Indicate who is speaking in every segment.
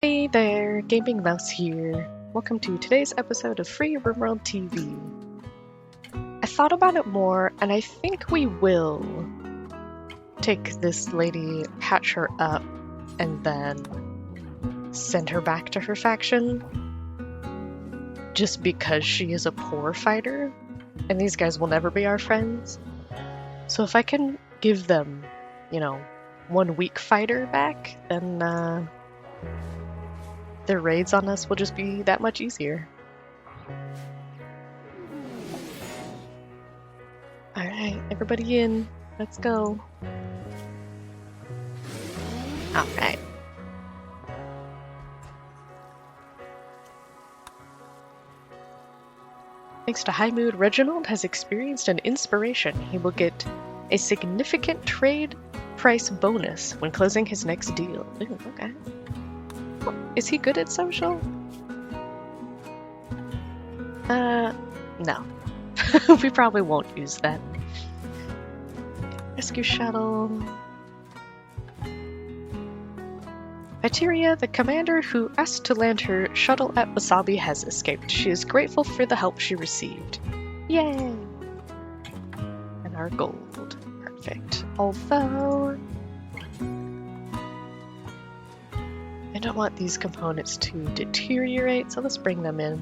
Speaker 1: Hey there, Gaming Mouse here. Welcome to today's episode of Free Rimworld TV. I thought about it more, and I think we will take this lady, patch her up, and then send her back to her faction. Just because she is a poor fighter, and these guys will never be our friends. So if I can give them, 1 weak fighter back, then their raids on us will just be that much easier. Alright, everybody in. Let's go. Alright. Thanks to High Mood, Reginald has experienced an inspiration. He will get a significant trade price bonus when closing his next deal. Ooh, okay. Is he good at social? No. We probably won't use that. Rescue shuttle. Viteria, the commander who asked to land her shuttle at Wasabi, has escaped. She is grateful for the help she received. Yay! And our gold. Perfect. Although I don't want these components to deteriorate, so let's bring them in.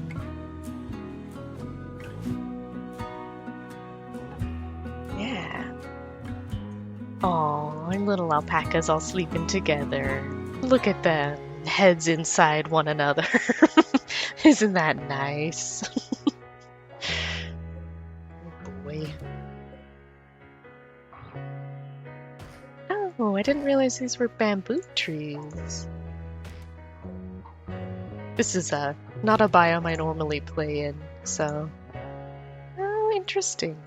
Speaker 1: Yeah. Aw, our little alpacas all sleeping together. Look at them, heads inside one another. Isn't that nice? Oh boy. Oh, I didn't realize these were bamboo trees. This is not a biome I normally play in, so... Oh, interesting.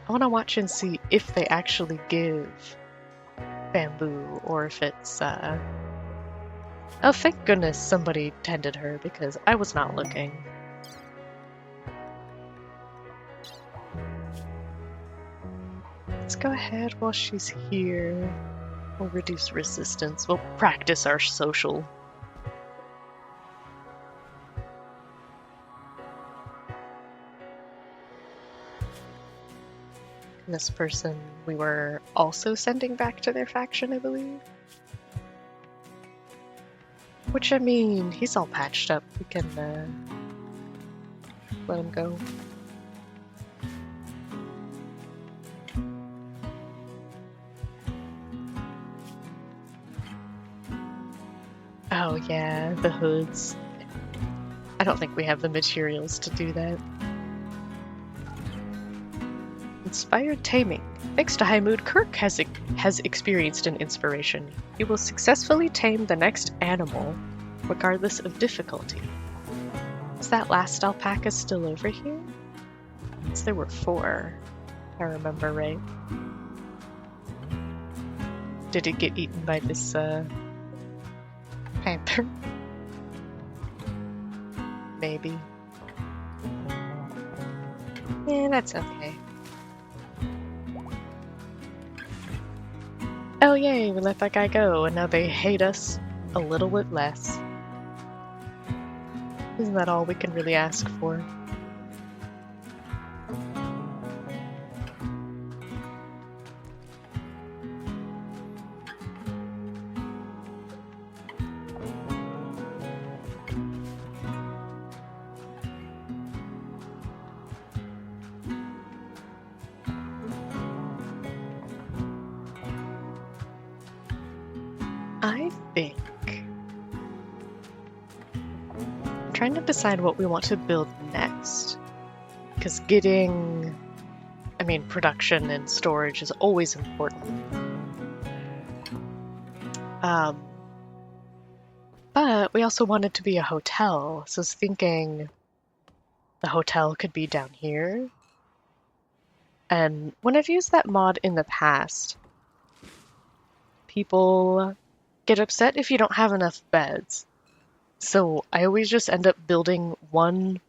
Speaker 1: I want to watch and see if they actually give bamboo, or if it's, Oh, thank goodness somebody tended her, because I was not looking. Let's go ahead while she's here. We'll reduce resistance. We'll practice our social. And this person we were also sending back to their faction, I believe. Which, I mean, he's all patched up. We can let him go. Oh yeah, the hoods. I don't think we have the materials to do that. Inspired taming. Thanks to High Mood, Kirk has experienced an inspiration. He will successfully tame the next animal, regardless of difficulty. Is that last alpaca still over here? Because there were 4, if I remember right. Did it get eaten by this panther? Maybe. Yeah, that's okay. Oh yay, we let that guy go, and now they hate us a little bit less. Isn't that all we can really ask for? I think I'm trying to decide what we want to build next, because getting, production and storage is always important. But we also want it to be a hotel, so I was thinking the hotel could be down here. And when I've used that mod in the past, people get upset if you don't have enough beds. So I always just end up building one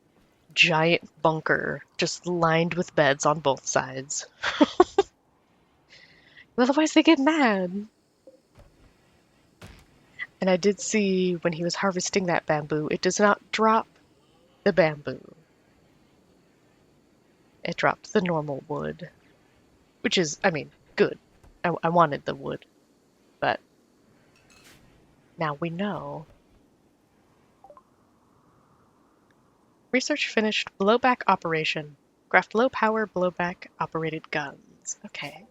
Speaker 1: giant bunker just lined with beds on both sides. Otherwise they get mad. And I did see when he was harvesting that bamboo, it does not drop the bamboo. It dropped the normal wood, which is, I mean, good. I wanted the wood, but now we know. Research finished. Blowback operation. Craft low-power blowback operated guns. Okay,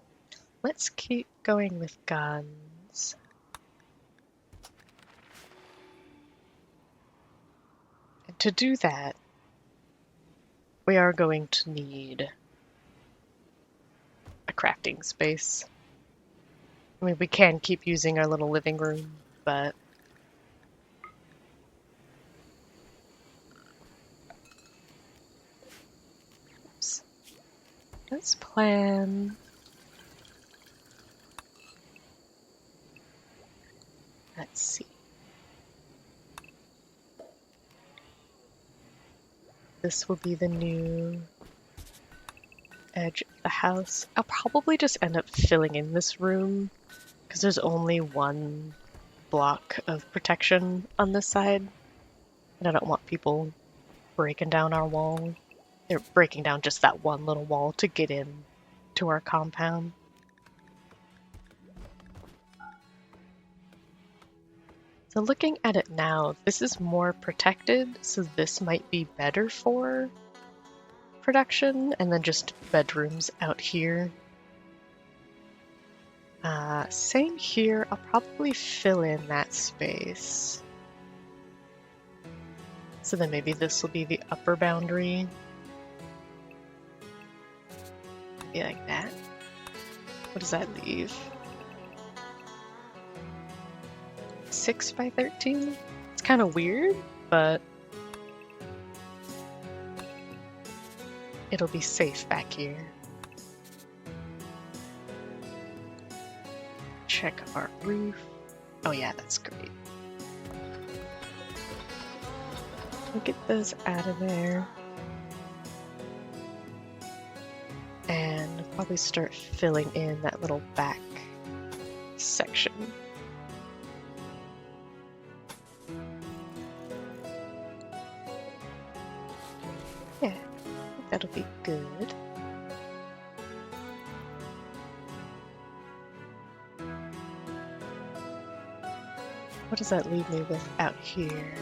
Speaker 1: let's keep going with guns. And to do that, we are going to need a crafting space. I mean, we can keep using our little living room, but oops. Let's plan. Let's see. This will be the new edge of the house. I'll probably just end up filling in this room because there's only one block of protection on this side, and I don't want people breaking down our wall. They're breaking down just that one little wall to get in to our compound. So looking at it now, this is more protected, so this might be better for production, and then just bedrooms out here. Same here, I'll probably fill in that space. So then maybe this will be the upper boundary. Be like that. What does that leave? 6 by 13? It's kind of weird, but it'll be safe back here. Check our roof. Oh yeah, that's great. We'll get those out of there. And probably start filling in that little back section. Yeah, I think that'll be good. What does that leave me with out here?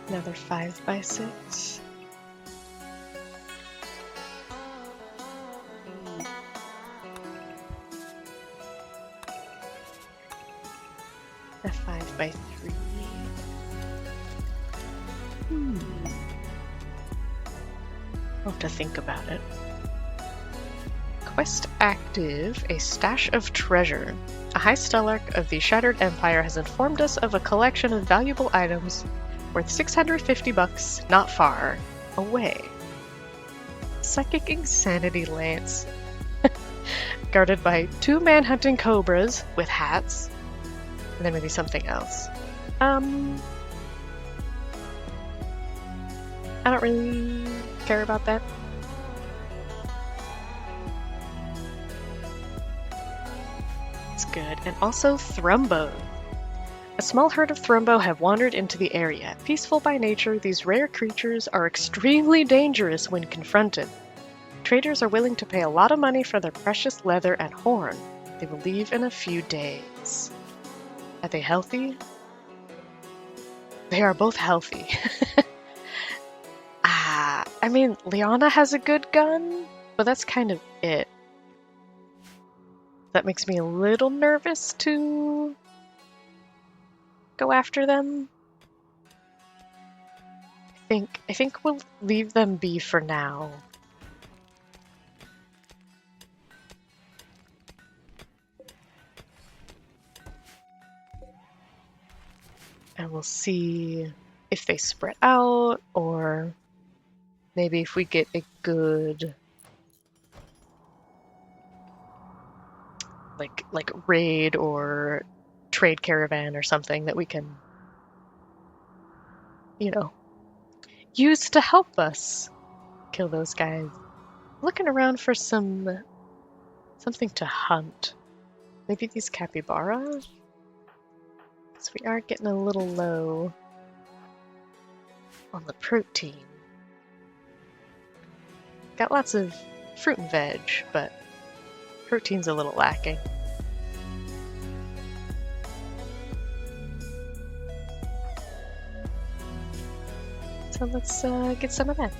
Speaker 1: Another 5 by 6. A 5 by 3. I'll have to think about it. Quest active, a stash of treasure. A high stellarch of the Shattered Empire has informed us of a collection of valuable items worth 650 bucks not far away. Psychic Insanity Lance. Guarded by 2 manhunting cobras with hats. And then maybe something else. I don't really care about that. It's good. And also Thrumbo. A small herd of Thrumbo have wandered into the area. Peaceful by nature, these rare creatures are extremely dangerous when confronted. Traders are willing to pay a lot of money for their precious leather and horn. They will leave in a few days. Are they healthy? They are both healthy. I mean, Liana has a good gun, but that's kind of it. That makes me a little nervous to go after them. I think we'll leave them be for now. And we'll see if they spread out, or maybe if we get a good like raid or trade caravan or something that we can you know, used to help us kill those guys. Looking around for something to hunt. Maybe these capybaras? Because we are getting a little low on the protein. Got lots of fruit and veg, but protein's a little lacking. So let's get some of that.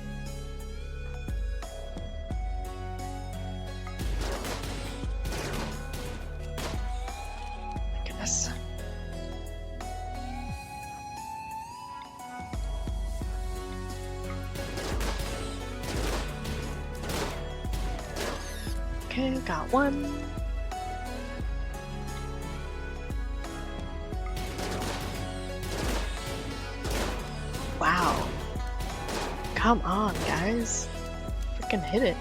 Speaker 1: My goodness. Okay, got one. Wow. Come on, guys. Freaking hit it.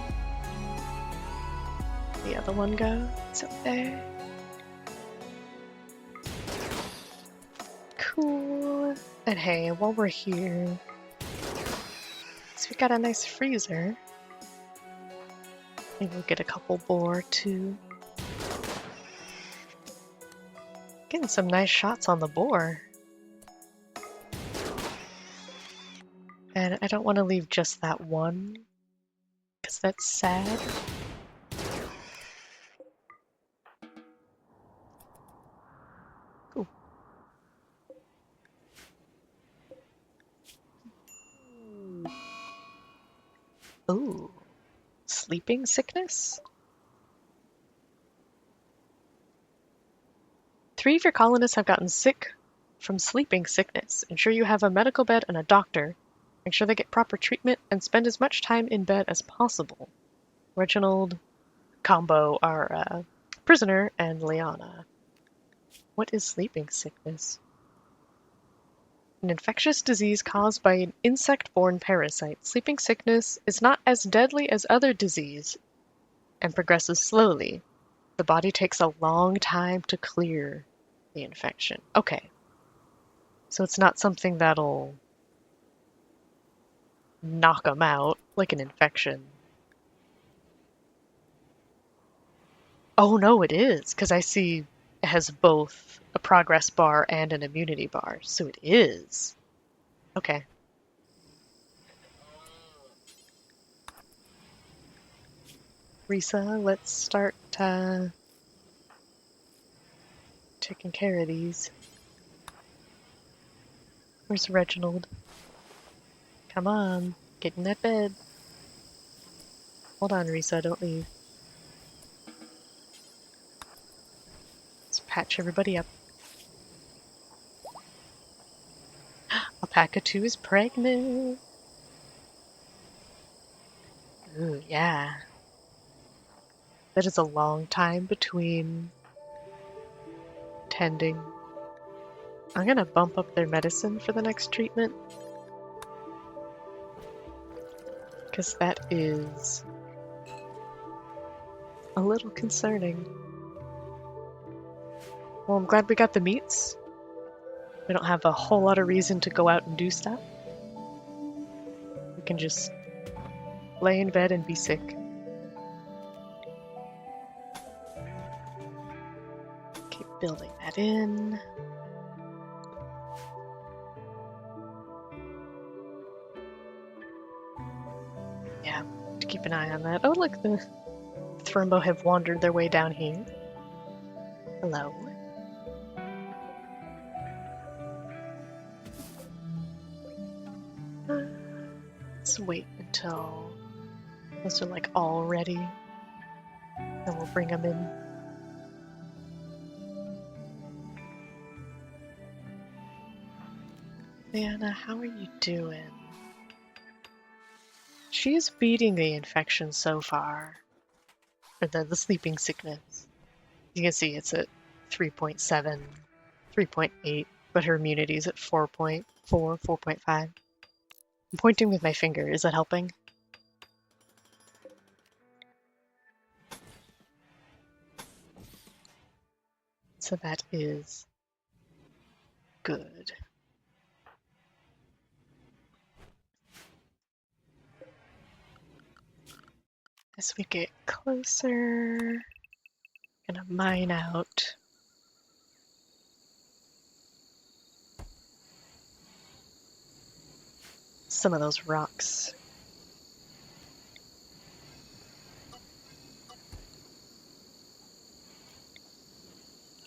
Speaker 1: The other one go? It's up there. Cool. And hey, while we're here, so we got a nice freezer. Maybe we'll get a couple boar too. Getting some nice shots on the boar. And I don't want to leave just that one, because that's sad. Ooh. Ooh. Sleeping sickness? 3 of your colonists have gotten sick from sleeping sickness. Ensure you have a medical bed and a doctor. Make sure they get proper treatment and spend as much time in bed as possible. Reginald, Combo, our prisoner, and Liana. What is sleeping sickness? An infectious disease caused by an insect-borne parasite. Sleeping sickness is not as deadly as other disease and progresses slowly. The body takes a long time to clear the infection. Okay. So it's not something that'll knock them out, like an infection. Oh no, it is, because I see it has both a progress bar and an immunity bar, so it is. Okay. Risa, let's start taking care of these. Where's Reginald? Come on, get in that bed. Hold on, Risa, don't leave. Let's patch everybody up. Alpaca 2 is pregnant. Ooh, yeah. That is a long time between tending. I'm gonna bump up their medicine for the next treatment. Because that is a little concerning. Well, I'm glad we got the meats. We don't have a whole lot of reason to go out and do stuff. We can just lay in bed and be sick. Keep building that in. Yeah, to keep an eye on that. Oh, look, the Thrumbo have wandered their way down here. Hello. Let's wait until those are like all ready. Then we'll bring them in. Anna, how are you doing? She's beating the infection so far. Or the sleeping sickness. You can see it's at 3.7, 3.8, but her immunity is at 4.4, 4.5. I'm pointing with my finger. Is that helping? So that is good. As we get closer, gonna mine out some of those rocks.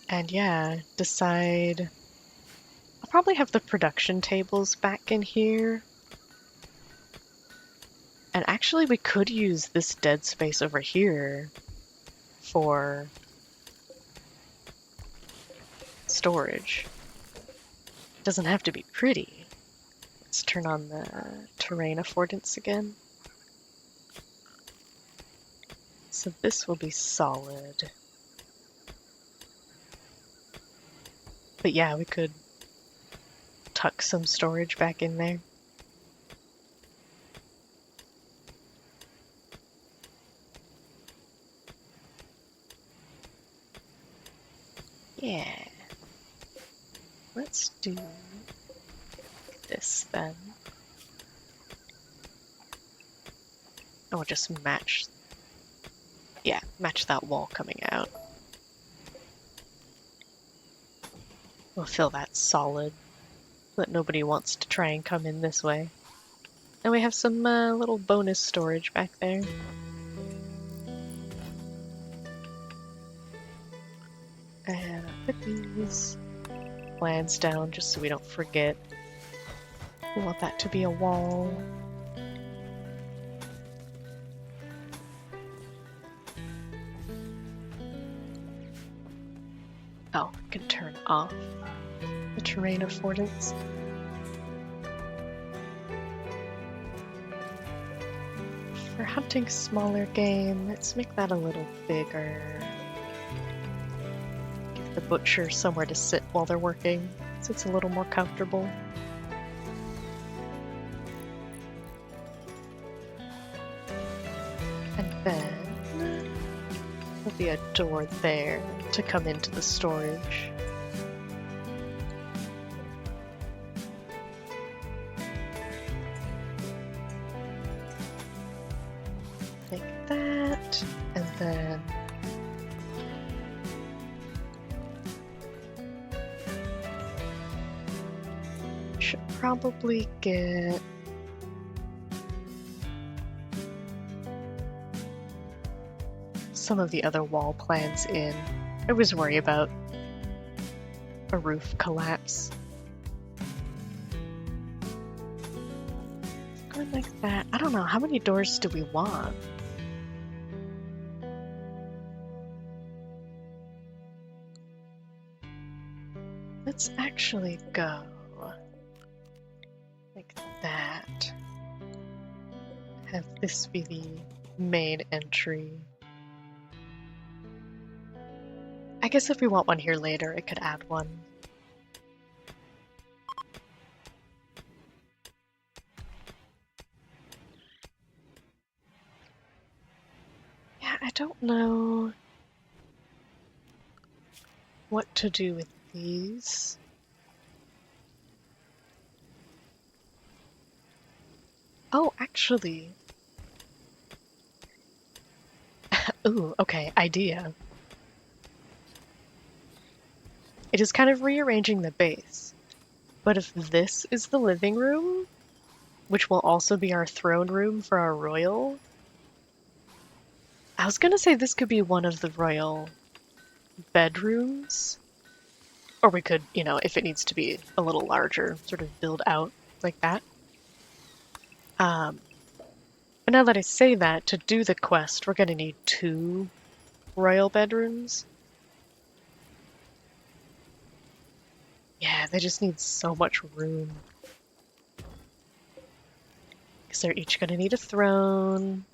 Speaker 1: And yeah, decide. I'll probably have the production tables back in here. And actually, we could use this dead space over here for storage. It doesn't have to be pretty. Let's turn on the terrain affordance again. So this will be solid. But yeah, we could tuck some storage back in there. Yeah. Let's do this then. And we'll just match, yeah, match that wall coming out. We'll fill that solid, that nobody wants to try and come in this way. And we have some little bonus storage back there. And I'll put these plans down just so we don't forget. We want that to be a wall. Oh, I can turn off the terrain affordance. For hunting smaller game, let's make that a little bigger. Give the butcher somewhere to sit while they're working, so it's a little more comfortable. And then there'll be a door there to come into the storage. Like that, and then should probably get some of the other wall plans in. I always worry about a roof collapse. Going like that. I don't know, how many doors do we want? Let's actually go like that. Have this be the main entry. I guess if we want one here later, I could add one. Yeah, I don't know what to do with these. Oh, actually. Ooh, okay, idea. It is kind of rearranging the base. But if this is the living room, which will also be our throne room for our royal, I was gonna say this could be one of the royal bedrooms. Or we could, you know, if it needs to be a little larger, sort of build out like that. But now that I say that, to do the quest, we're gonna need 2 royal bedrooms. Yeah, they just need so much room. Because they're each gonna need a throne.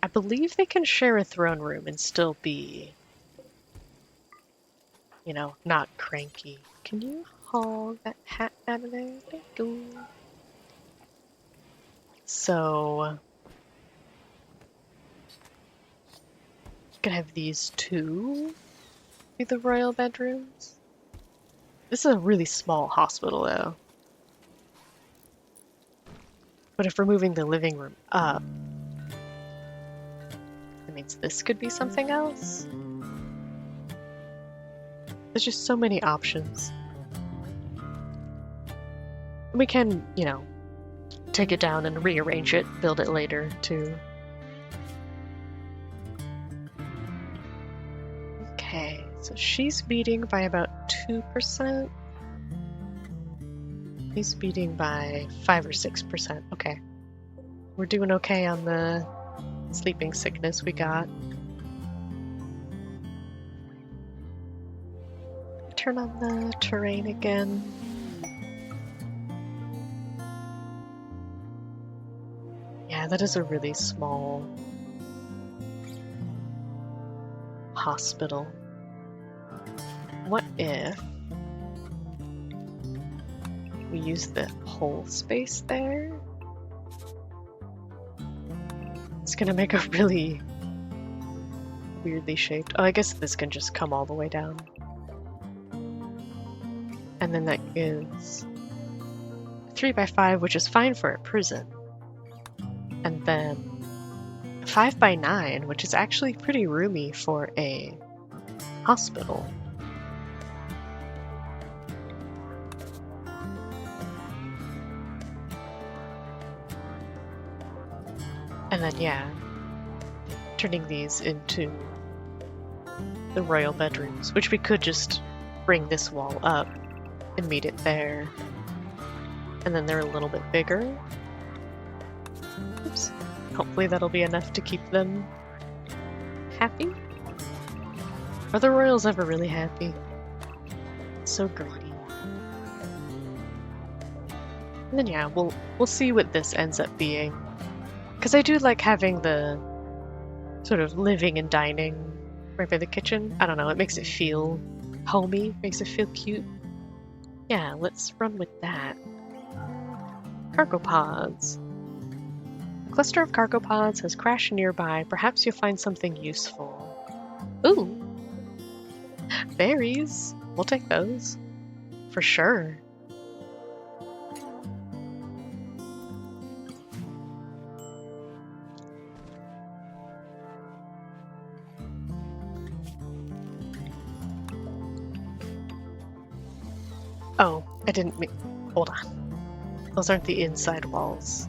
Speaker 1: I believe they can share a throne room and still be, you know, not cranky. Can you haul that hat out of there? Thank you. So, you can have these 2 be the royal bedrooms. This is a really small hospital, though. But if we're moving the living room up, means this could be something else. There's just so many options. We can, you know, take it down and rearrange it, build it later too. Okay, so she's beating by about 2%. He's beating by 5 or 6%. Okay. We're doing okay on the sleeping sickness we got. Turn on the terrain again. Yeah, that is a really small hospital. What if we use the whole space there? It's gonna make a really weirdly shaped... Oh, I guess this can just come all the way down. And then that is 3x5, which is fine for a prison. And then 5x9, which is actually pretty roomy for a hospital. And then, yeah, turning these into the royal bedrooms, which we could just bring this wall up and meet it there. And then they're a little bit bigger. Oops. Hopefully that'll be enough to keep them happy. Are the royals ever really happy? So greedy. And then yeah, we'll see what this ends up being. Because I do like having the sort of living and dining right by the kitchen. I don't know, it makes it feel homey, makes it feel cute. Yeah, let's run with that. Cargo pods. A cluster of cargo pods has crashed nearby. Perhaps you'll find something useful. Ooh! Berries! We'll take those. For sure. Oh, I didn't mean... Hold on. Those aren't the inside walls.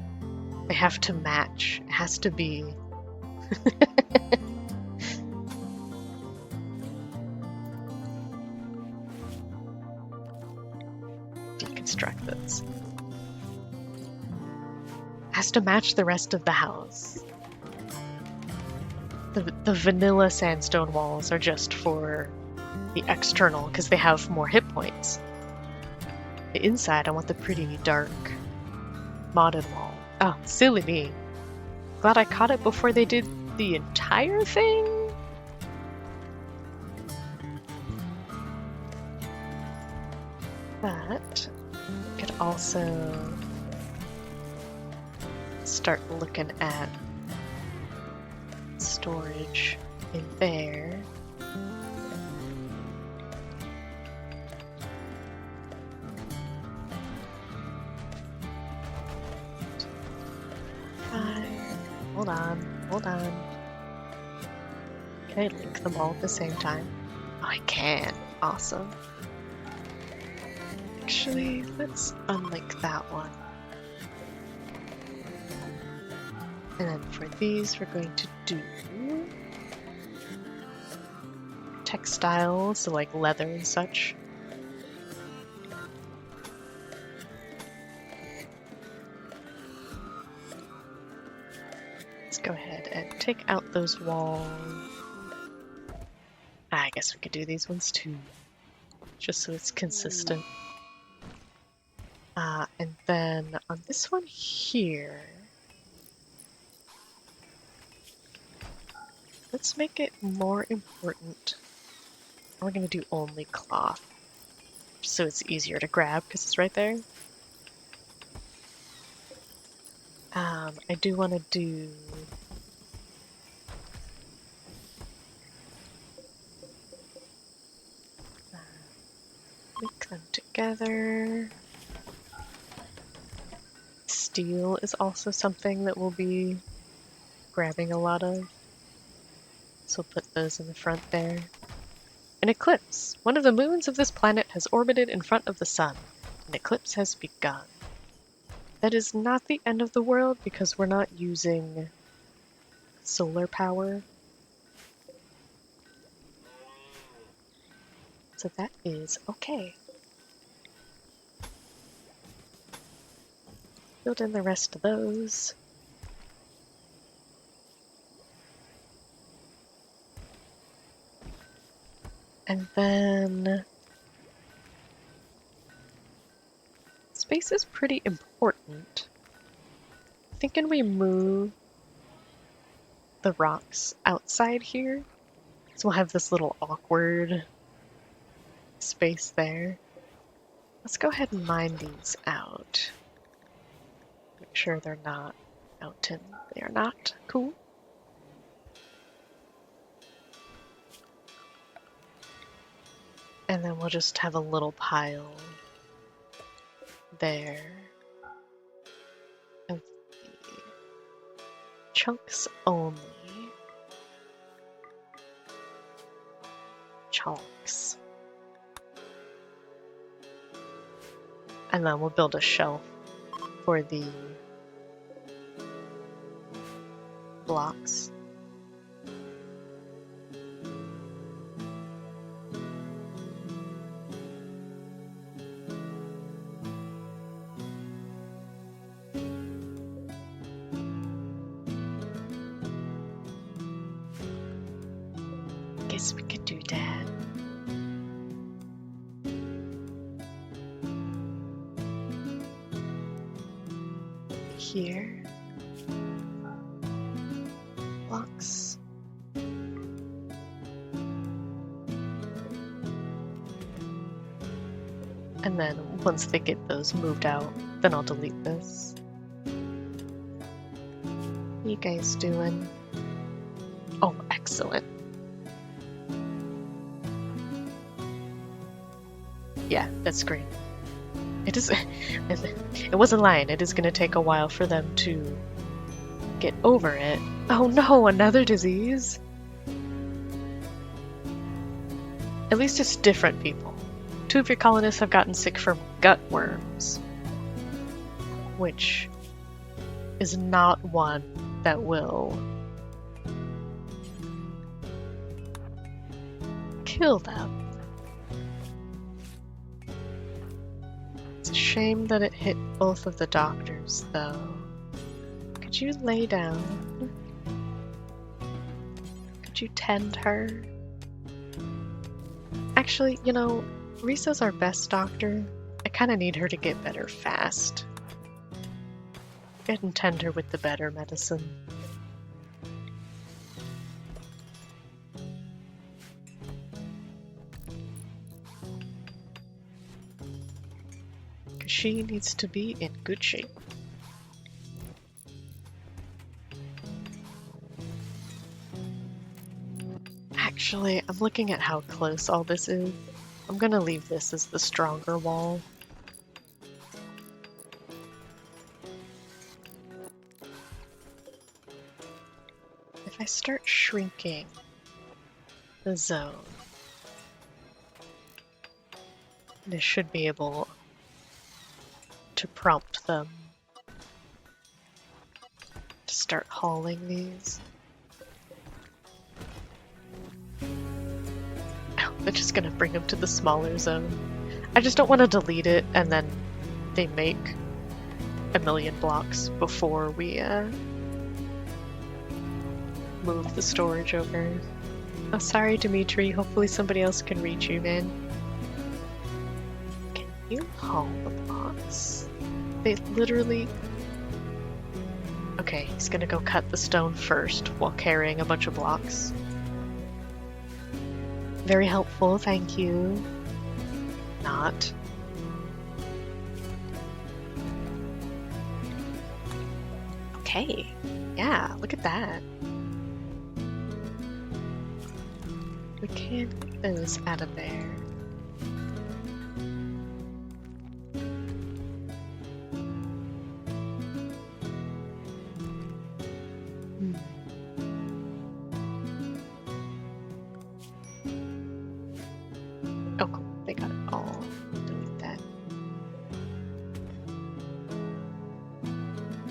Speaker 1: They have to match. It has to be... Deconstruct this. Has to match the rest of the house. The vanilla sandstone walls are just for the external, because they have more hit points. The inside, I want the pretty dark modded wall. Oh, silly me. Glad I caught it before they did the entire thing? But could also start looking at storage in there. Hold on. Can I link them all at the same time? Oh, I can. Awesome. Actually, let's unlink that one. And then for these, we're going to do textiles, so like leather and such. Go ahead and take out those walls. I guess we could do these ones too, just so it's consistent. And then on this one here, let's make it more important. We're going to do only cloth, so it's easier to grab because it's right there. I do want to do link them together. Steel is also something that we'll be grabbing a lot of. So we'll put those in the front there. An eclipse. One of the moons of this planet has orbited in front of the sun. An eclipse has begun. That is not the end of the world because we're not using solar power. So that is okay. Build in the rest of those. And then space is pretty important. Thinking we move the rocks outside here. So we'll have this little awkward space there. Let's go ahead and mine these out. Make sure they're not mountain. They are not. Cool. And then we'll just have a little pile there of the chunks only. Chunks. And then we'll build a shelf for the blocks. Guess we could do that. Here. Blocks. And then once they get those moved out, then I'll delete this. What you guys doing? Oh, excellent. Yeah, that's great. It is. It wasn't lying. It is going to take a while for them to get over it. Oh no, another disease. At least it's different people. 2 of your colonists have gotten sick from gut worms, which is not one that will kill them. It's a shame that it hit both of the doctors, though. Could you lay down? Could you tend her? Actually, you know, Risa's our best doctor. I kind of need her to get better fast. Go ahead and tend her with the better medicine. Because she needs to be in good shape. Actually, I'm looking at how close all this is. I'm gonna leave this as the stronger wall. If I start shrinking the zone, this should be able to prompt them to start hauling these. They're just gonna bring them to the smaller zone. I just don't want to delete it and then they make a million blocks before we move the storage over. Oh, sorry, Dimitri. Hopefully somebody else can reach you, man. Can you haul the blocks? They literally... Okay, he's gonna go cut the stone first while carrying a bunch of blocks. Very helpful, thank you. Not. Okay, yeah, look at that. We can get those out of there.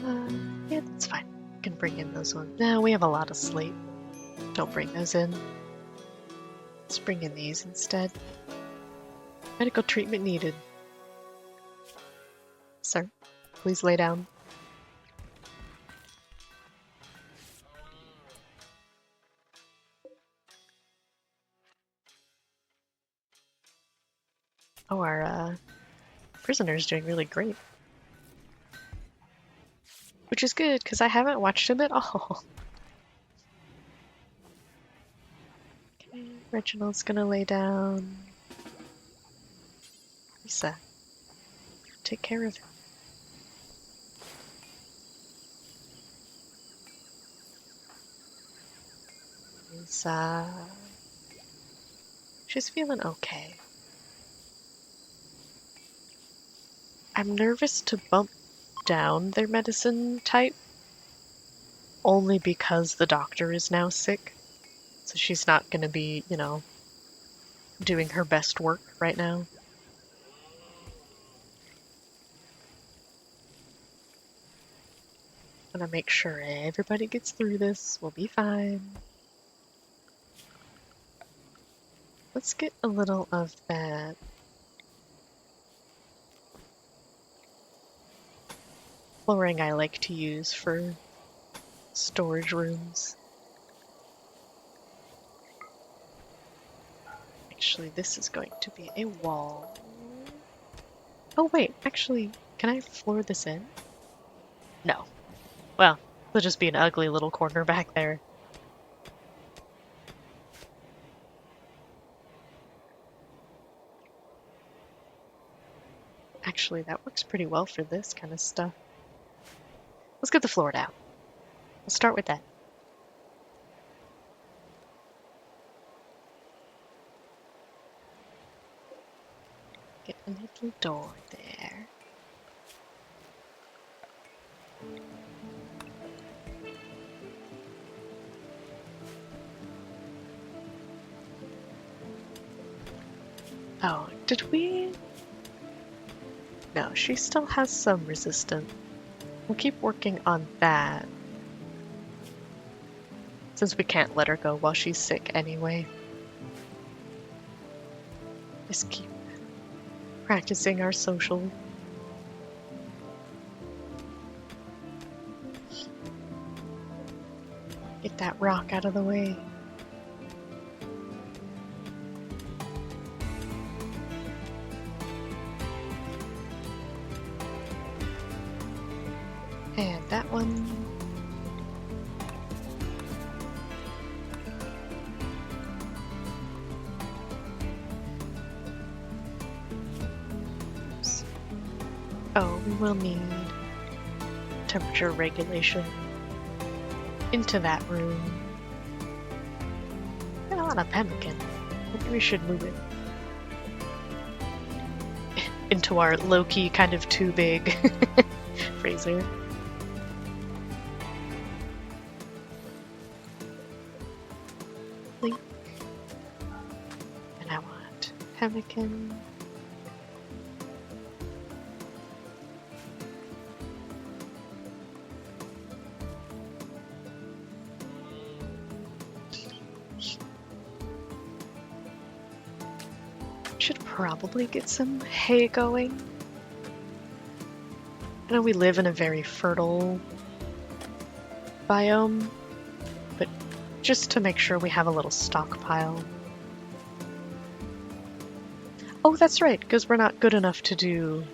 Speaker 1: Yeah, that's fine. We can bring in those ones. No, we have a lot of slate. Don't bring those in. Let's bring in these instead. Medical treatment needed. Sir, please lay down. Oh, our prisoner's doing really great. Which is good, because I haven't watched him at all. Okay, Reginald's gonna lay down. Lisa, take care of him. Lisa. She's feeling okay. I'm nervous to bump down their medicine type, only because the doctor is now sick. So she's not gonna be, you know, doing her best work right now. I'm gonna make sure everybody gets through this. We'll be fine. Let's get a little of that flooring I like to use for storage rooms. Actually, this is going to be a wall. Oh wait, actually, can I floor this in? No. Well, it'll just be an ugly little corner back there. Actually, that works pretty well for this kind of stuff. Let's get the floor down. We'll start with that. Get a little door there. Oh, did we? No, she still has some resistance. We'll keep working on that. Since we can't let her go while she's sick anyway. Just keep practicing our social. Get that rock out of the way. And that one. Oops. Oh, we will need temperature regulation into that room. Got a lot of pemmican. Maybe we should move it into our low-key kind of too big freezer. And I want pemmican. Should probably get some hay going. I know we live in a very fertile biome, but just to make sure we have a little stockpile. Oh, that's right, because we're not good enough to do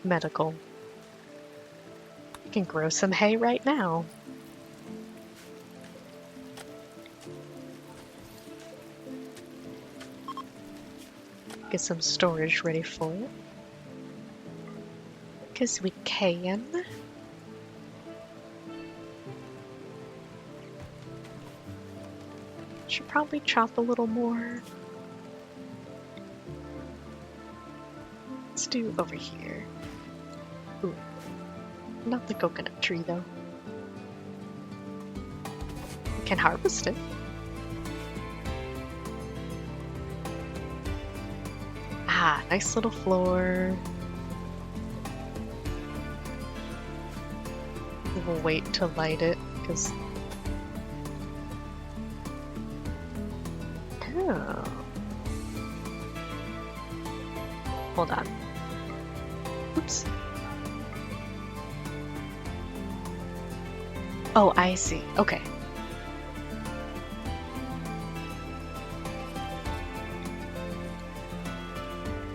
Speaker 1: medical. We can grow some hay right now. Get some storage ready for it. Because we can. Should probably chop a little more. Let's do over here. Ooh. Not the coconut tree though. We can harvest it. Ah, nice little floor. We'll wait to light it, because... Oh. Hold on. Oops. Oh, I see. Okay.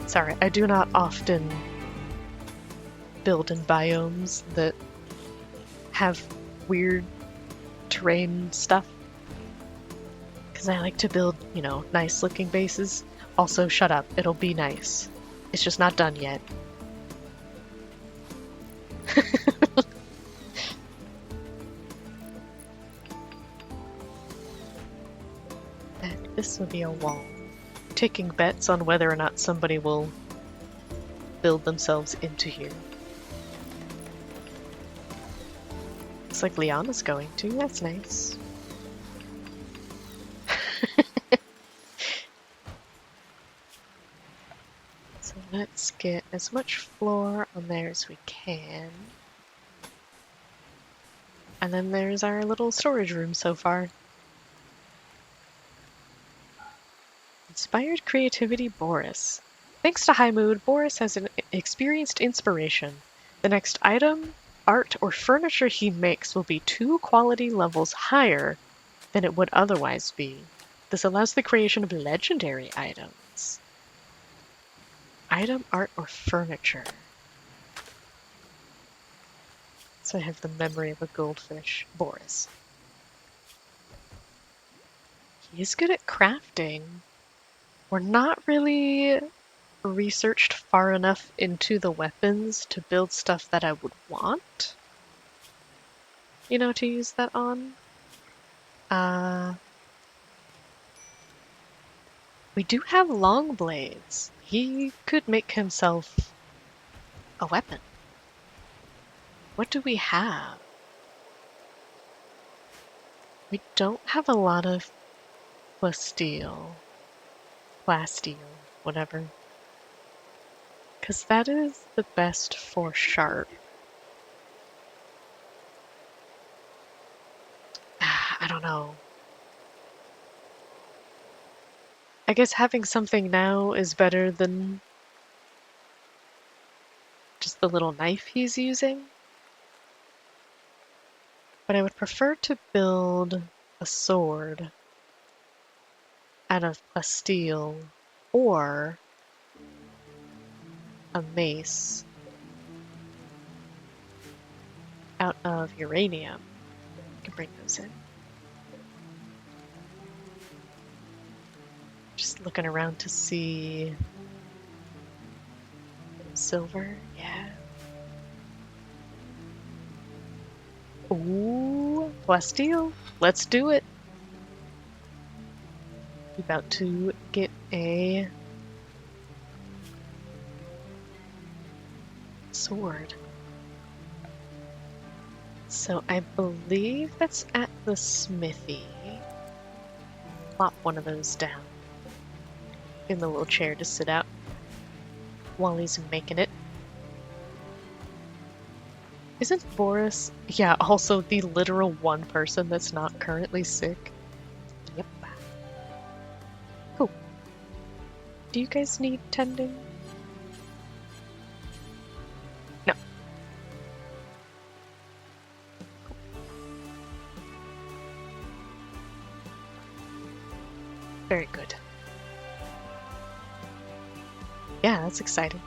Speaker 1: Sorry, I do not often build in biomes that have weird terrain stuff. Because I like to build, you know, nice looking bases. Also, shut up. It'll be nice. It's just not done yet. And this will be a wall. Taking bets on whether or not somebody will build themselves into here. Looks like Liana's going to. That's nice. So let's get as much floor on there as we can. And then there's our little storage room so far. Inspired creativity, Boris. Thanks to High Mood, Boris has an experienced inspiration. The next item, art, or furniture he makes will be 2 quality levels higher than it would otherwise be. This allows the creation of legendary items. Item, art, or furniture. So I have the memory of a goldfish. Boris. He's good at crafting. We're not really researched far enough into the weapons to build stuff that I would want, you know, to use that on. We do have long blades. He could make himself a weapon. What do we have? We don't have a lot of plasteel, whatever. Because that is the best for sharp. I don't know. I guess having something now is better than just the little knife he's using. But I would prefer to build a sword out of plasteel or a mace out of uranium. I can bring those in. Just looking around to see silver. Yeah. Ooh, plasteel. Let's do it. About to get a sword. So I believe that's at the smithy. Plop one of those down in the little chair to sit out while he's making it. Isn't Boris, yeah, also the literal one person that's not currently sick? Yep. Cool. Do you guys need tending? No. Cool. Very good. Yeah, that's exciting.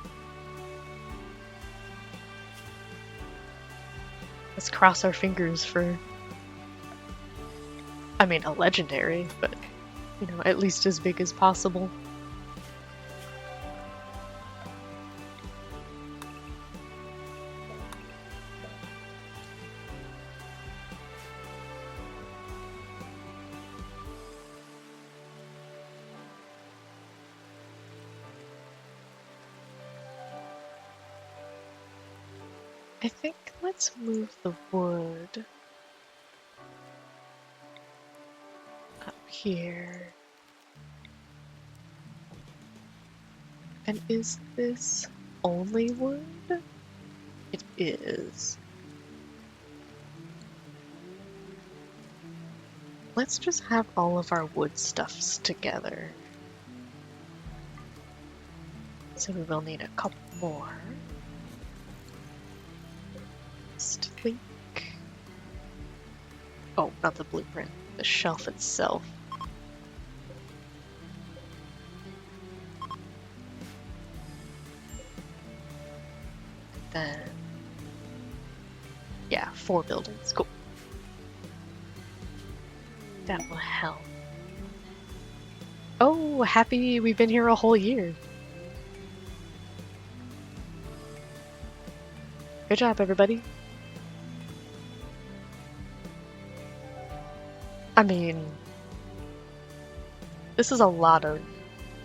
Speaker 1: Let's cross our fingers for, I mean, a legendary, but, you know, at least as big as possible. I think let's move the wood up here. And is this only wood? It is. let's just have all of our wood stuffs together. So we will need a couple more. Sleek. Oh, not the blueprint. The shelf itself. Then... yeah, 4 buildings. Cool. That will help. Oh, happy we've been here a whole year. Good job, everybody. I mean, this is a lot of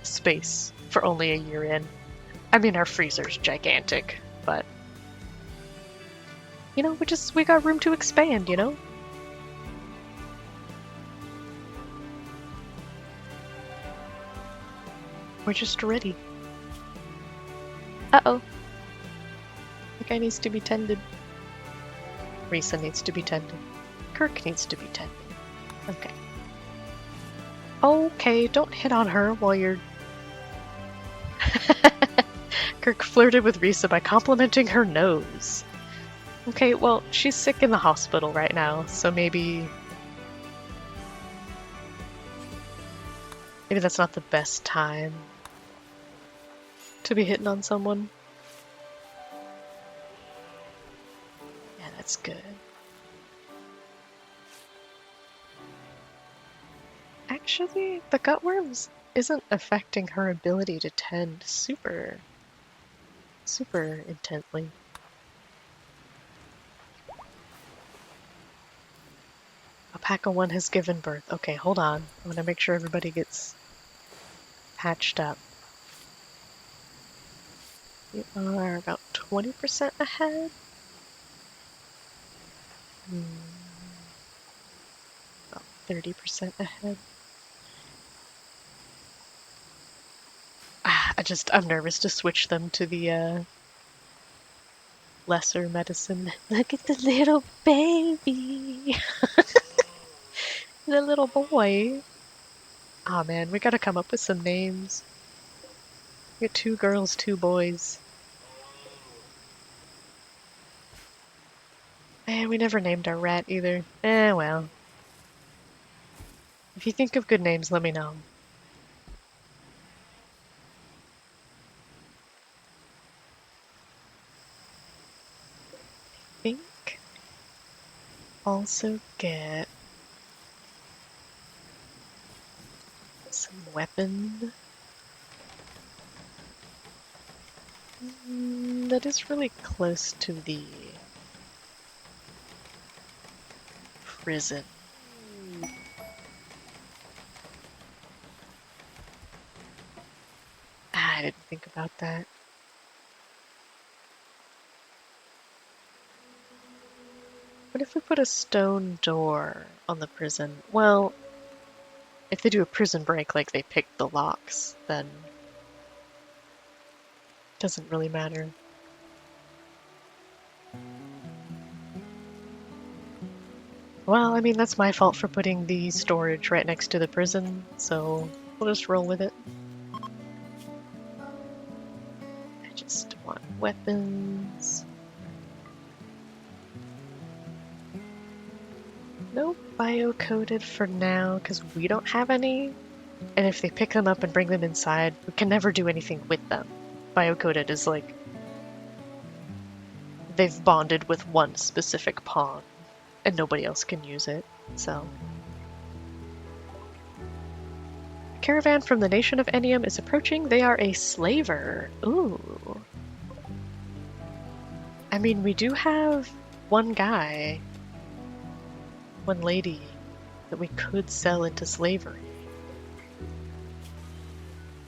Speaker 1: space for only a year in. I mean, our freezer's gigantic, but you know, we got room to expand, you know? We're just ready. Uh-oh. The guy needs to be tended. Risa needs to be tended. Kirk needs to be tended. Okay. Okay, don't hit on her while you're... Kirk flirted with Risa by complimenting her nose. Okay, well, she's sick in the hospital right now, so maybe that's not the best time to be hitting on someone. Yeah, that's good. Actually, the gutworms isn't affecting her ability to tend super intently. Alpaca 1 has given birth. Okay, hold on. I'm gonna make sure everybody gets patched up. You are about 20% ahead. About 30% ahead. I'm nervous to switch them to the lesser medicine. Look at the little baby! The little boy. Aw, man, we gotta come up with some names. We got 2 girls, 2 boys. Man, we never named our rat either. Eh, well. If you think of good names, let me know. I think also get some weapon. That is really close to the prison. I didn't think about that. What if we put a stone door on the prison? Well, if they do a prison break like they picked the locks, then it doesn't really matter. Well, I mean, that's my fault for putting the storage right next to the prison, so we'll just roll with it. I just want weapons. No bio-coded for now, because we don't have any. And if they pick them up and bring them inside, we can never do anything with them. Bio-coded is like they've bonded with one specific pawn, and nobody else can use it, so. A caravan from the nation of Enium is approaching. They are a slaver. Ooh. I mean, we do have one guy, one lady, that we could sell into slavery.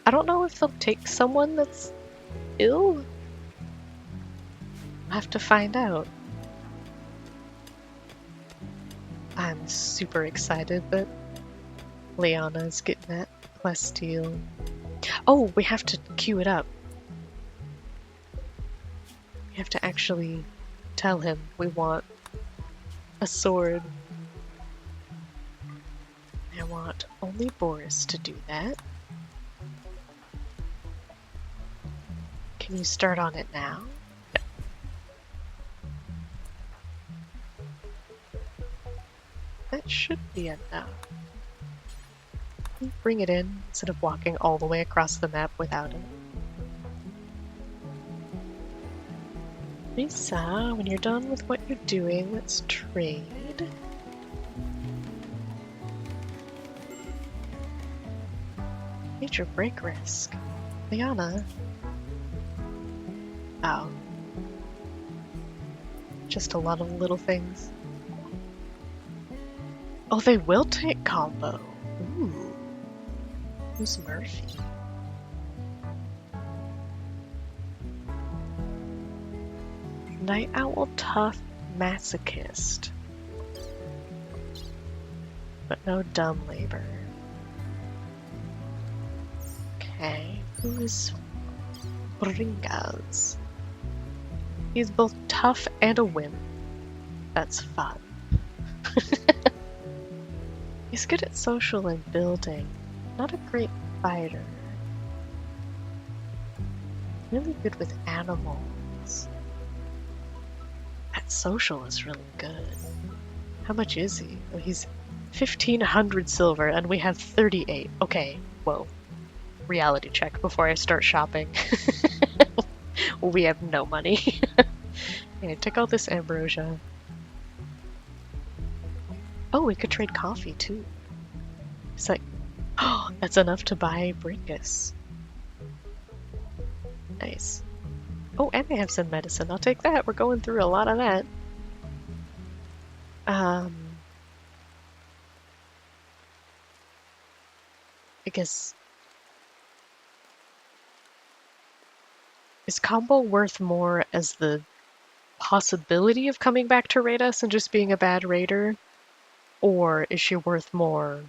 Speaker 1: I don't know if they'll take someone that's ill. I'll have to find out. I'm super excited that Liana's getting that plasteel. Oh, we have to queue it up. We have to actually tell him we want a sword. only Boris to do that. Can you start on it now? That should be enough. Bring it in instead of walking all the way across the map without it. Lisa, when you're done with what you're doing, let's trade. Major break risk. Liana. Oh. Just a lot of little things. Oh, they will take combo. Ooh. Who's Murphy? Night Owl Tough Masochist. But no dumb labor. Okay, who is Bringas? He's both tough and a wimp. That's fun. He's good at social and building. Not a great fighter. Really good with animals. That social is really good. How much is he? Oh, he's 1,500 silver and we have 38. Okay, whoa. Reality check before I start shopping. We have no money. Okay, take all this ambrosia. Oh, we could trade coffee too. It's like, oh, that's enough to buy Bringus. Nice. Oh, and they have some medicine. I'll take that. We're going through a lot of that. I guess... Is combo worth more as the possibility of coming back to raid us and just being a bad raider? Or is she worth more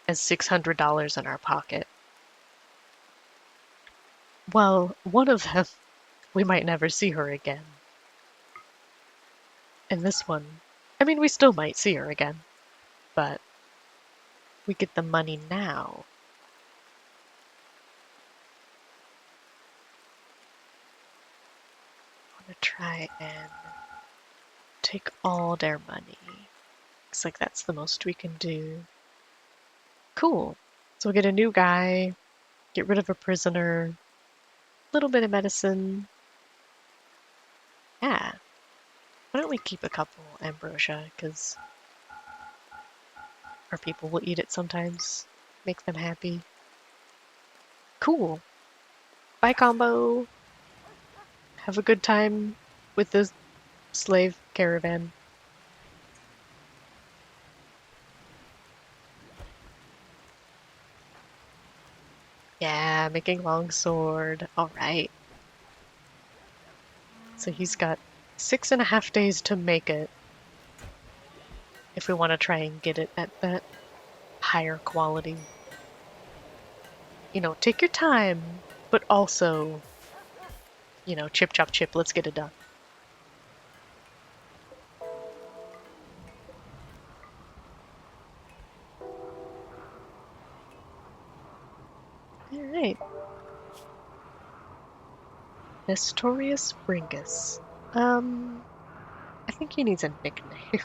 Speaker 1: as $600 in our pocket? Well, one of them, we might never see her again. And this one, I mean, we still might see her again, but we get the money now. I want to try and take all their money. Looks like that's the most we can do. Cool. So we'll get a new guy, get rid of a prisoner, a little bit of medicine. Yeah. Why don't we keep a couple ambrosia, because our people will eat it sometimes. Make them happy. Cool. Bye, combo. Have a good time with the slave caravan. Yeah, making longsword. Alright. So he's got 6.5 days to make it. If we want to try and get it at that higher quality. You know, take your time, but also, you know, chip chop chip, let's get it done. Alright. Nestorius Bringus. I think he needs a nickname.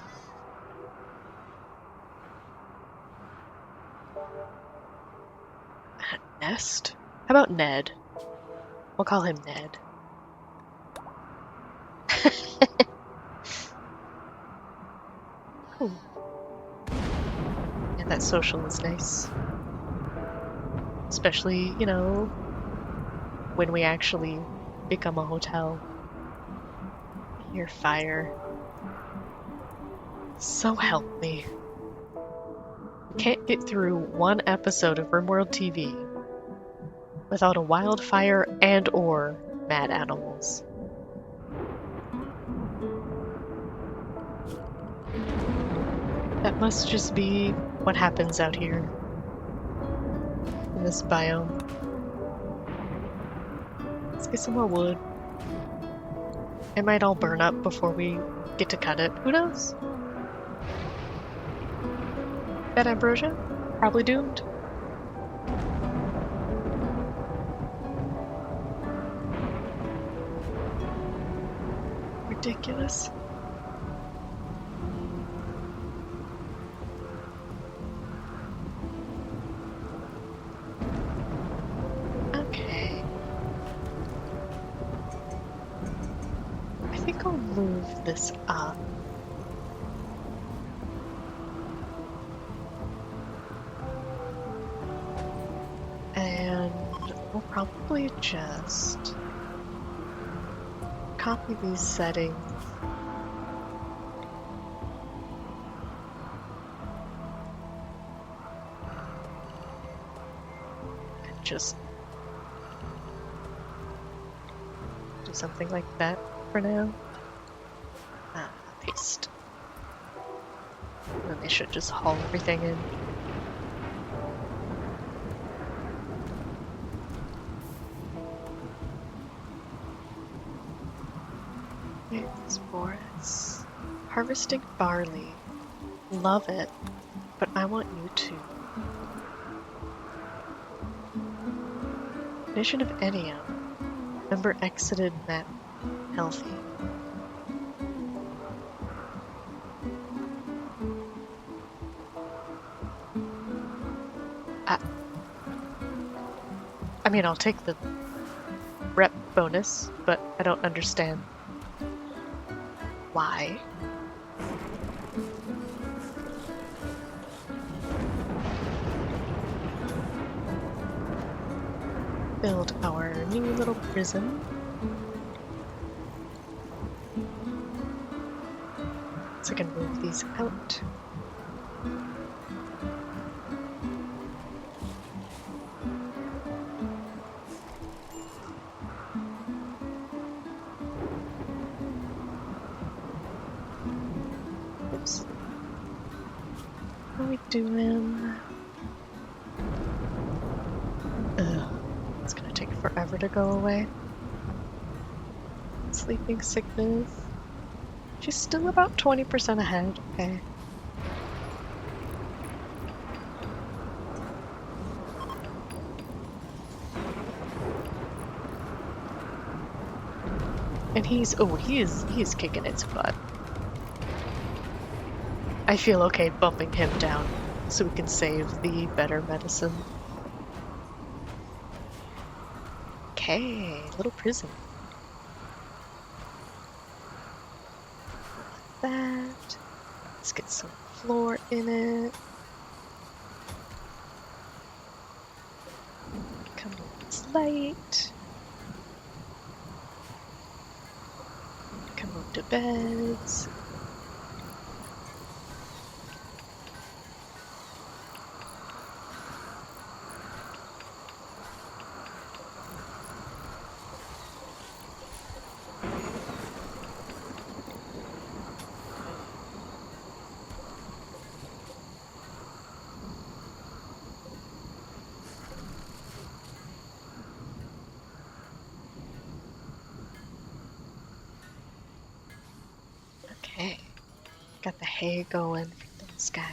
Speaker 1: Nest? How about Ned? We'll call him Ned. Cool. And that social is nice. Especially, you know, when we actually become a hotel. Your fire. So help me. Can't get through one episode of Rimworld TV without a wildfire and or mad animals. That must just be what happens out here in this biome. Let's get some more wood. It might all burn up before we get to cut it. Who knows? That ambrosia? Probably doomed. Ridiculous. Okay. I think I'll move this up. And we'll probably just copy these settings. And just do something like that for now. Paste. And then they should just haul everything in. It's Boris. Harvesting barley. Love it. But I want you to. Nation of Enium. Member exited map. Healthy. I mean, I'll take the rep bonus, but I don't understand why. Build our new little prison. So I can move these out. Oops. What are we doing? Ugh. It's gonna take forever to go away. Sleeping sickness. She's still about 20% ahead. Okay. And he's kicking its butt. I feel okay bumping him down so we can save the better medicine. Okay, little prison. Like that. Let's get some floor in it. Come on, it's light. Come up to beds. Okay, got the hay going for those guys.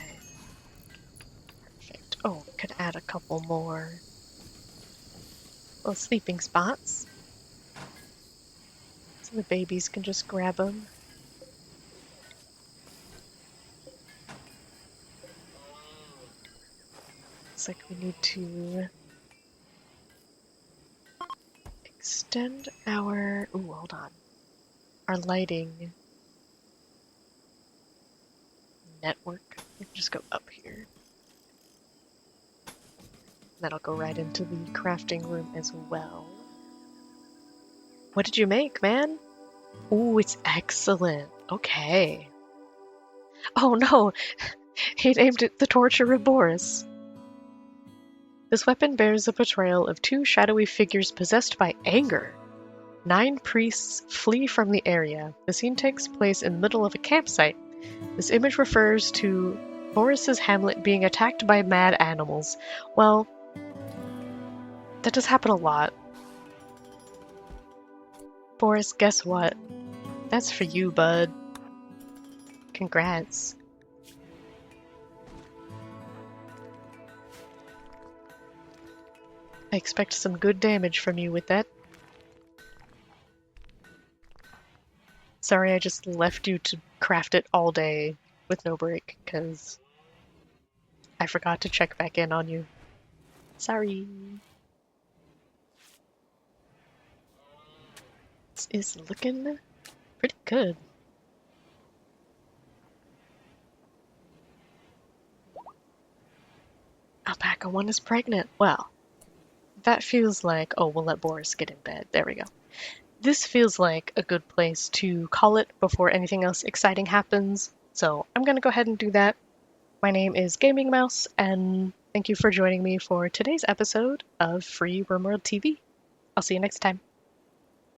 Speaker 1: Perfect. Oh, could add a couple more little sleeping spots. So the babies can just grab them. Looks like we need to extend our... Ooh, hold on. Our lighting network. We can just go up here. That'll go right into the crafting room as well. What did you make, man? Ooh, it's excellent. Okay. Oh no! He named it the Torturer Boris. This weapon bears the portrayal of two shadowy figures possessed by anger. 9 priests flee from the area. The scene takes place in the middle of a campsite. This image refers to Boris's hamlet being attacked by mad animals. Well, that does happen a lot. Boris, guess what? That's for you, bud. Congrats. I expect some good damage from you with that. Sorry I just left you to craft it all day with no break, because I forgot to check back in on you. Sorry. This is looking pretty good. Alpaca 1 is pregnant. Well, that feels like... Oh, we'll let Boris get in bed. There we go. This feels like a good place to call it before anything else exciting happens, so I'm gonna go ahead and do that. My name is Gaming Mouse, and thank you for joining me for today's episode of Free Rimworld TV. I'll see you next time.